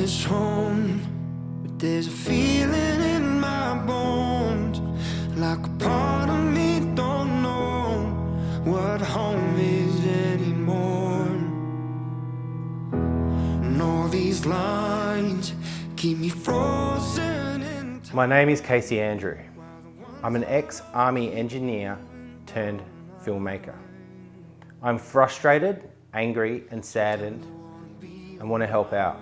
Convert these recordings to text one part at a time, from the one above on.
this home, but there's a feeling in my bones, like a part of me don't know what home is anymore. And all these lines keep me frozen in time. My name is Casey Andrew. I'm an ex-army engineer turned filmmaker. I'm frustrated, angry and saddened and want to help out.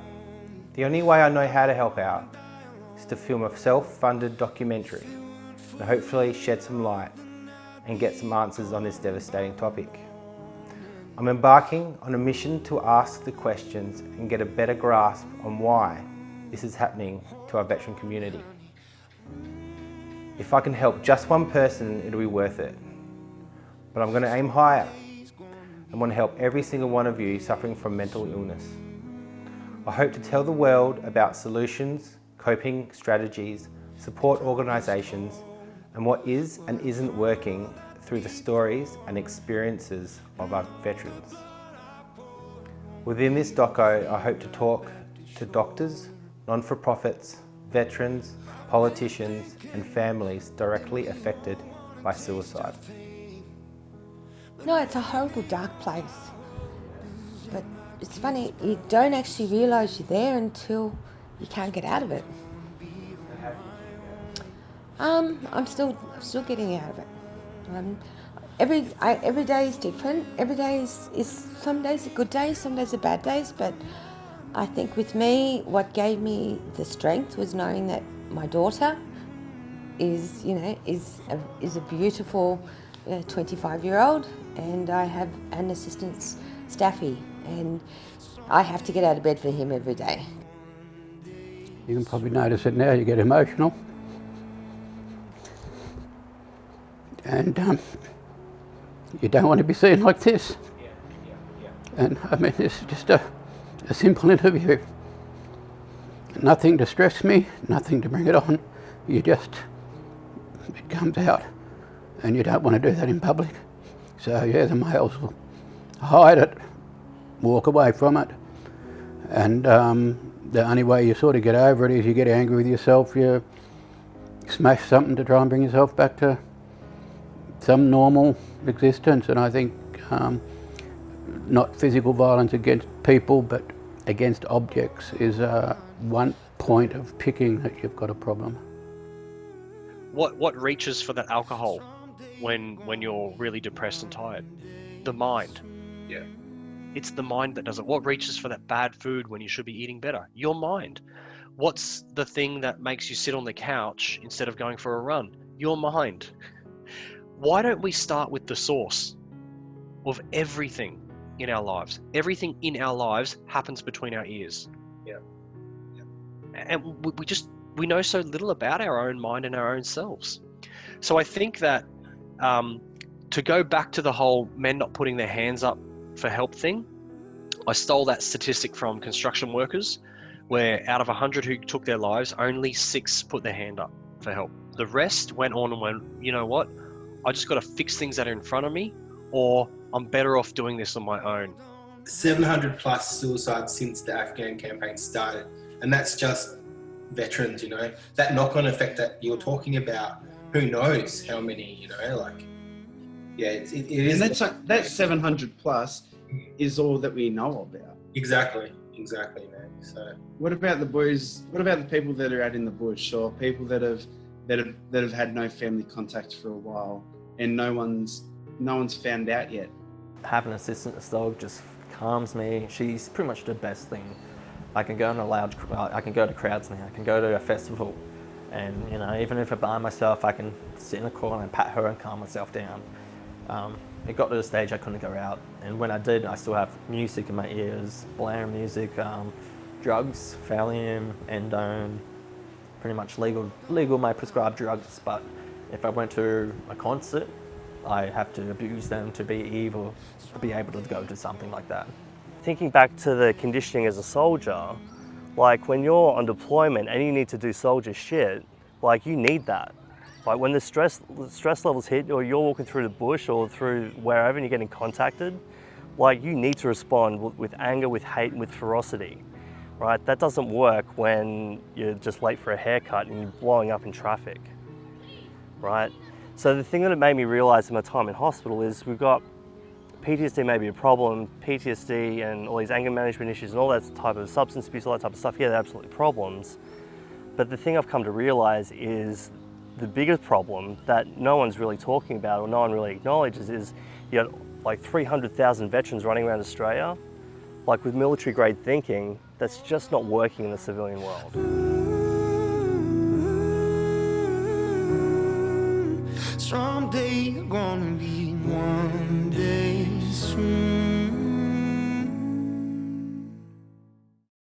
The only way I know how to help out is to film a self-funded documentary to hopefully shed some light and get some answers on this devastating topic. I'm embarking on a mission to ask the questions and get a better grasp on why this is happening to our veteran community. If I can help just one person, it'll be worth it. But I'm going to aim higher. I want to help every single one of you suffering from mental illness. I hope to tell the world about solutions, coping strategies, support organisations, and what is and isn't working through the stories and experiences of our veterans. Within this doco, I hope to talk to doctors, non-for-profits, veterans, politicians and families directly affected by suicide. No, it's a horrible, dark place. But it's funny, you don't actually realise you're there until you can't get out of it. I'm still getting out of it. Every day is different. Every day is some days are good days, some days are bad days. But I think with me, what gave me the strength was knowing that my daughter is a beautiful 25-year-old, and I have an assistant staffy, and I have to get out of bed for him every day. You can probably notice it now, you get emotional. And you don't want to be seen like this. And I mean, this is just a simple interview. Nothing to stress me, nothing to bring it on. It comes out. And you don't want to do that in public. So yeah, the males will hide it, walk away from it. And the only way you sort of get over it is you get angry with yourself, you smash something to try and bring yourself back to some normal existence. And I think not physical violence against people, but against objects is one point of picking that you've got a problem. What reaches for that alcohol when you're really depressed and tired? The mind. Yeah. It's the mind that does it. What reaches for that bad food when you should be eating better? Your mind. What's the thing that makes you sit on the couch instead of going for a run? Your mind. Why don't we start with the source of everything in our lives? Everything in our lives happens between our ears. Yeah. And we know so little about our own mind and our own selves. So I think that to go back to the whole men not putting their hands up for help thing, I stole that statistic from construction workers, where out of 100 who took their lives, only 6 put their hand up for help. The rest went on and went, you know what? I just got to fix things that are in front of me, or I'm better off doing this on my own. 700 plus suicides since the Afghan campaign started. And that's just veterans, that knock-on effect that you're talking about, who knows how many, yeah, it is. And that 700 plus is all that we know about. Exactly, man. So what about the boys? What about the people that are out in the bush, or people that have had no family contact for a while, and no one's found out yet? Having an assistant dog just calms me. She's pretty much the best thing. I can go on I can go to crowds now. I can go to a festival, and even if I'm by myself, I can sit in a corner and pat her and calm myself down. It got to the stage I couldn't go out, and when I did, I still have music in my ears, blaring music, drugs, Valium, Endone, pretty much legal my prescribed drugs. But if I went to a concert, I have to abuse them to be evil, to be able to go to something like that. Thinking back to the conditioning as a soldier, like when you're on deployment and you need to do soldier shit, like you need that. Like when the stress levels hit, or you're walking through the bush or through wherever and you're getting contacted, like you need to respond with anger, with hate, and with ferocity. right? That doesn't work when you're just late for a haircut and you're blowing up in traffic, right? So the thing that it made me realize in my time in hospital is we've got PTSD may be a problem, PTSD and all these anger management issues and all that type of substance abuse, all that type of stuff, yeah, they're absolutely problems. But the thing I've come to realize is the biggest problem that no one's really talking about or no one really acknowledges is you got like 300,000 veterans running around Australia, like with military grade thinking, that's just not working in the civilian world.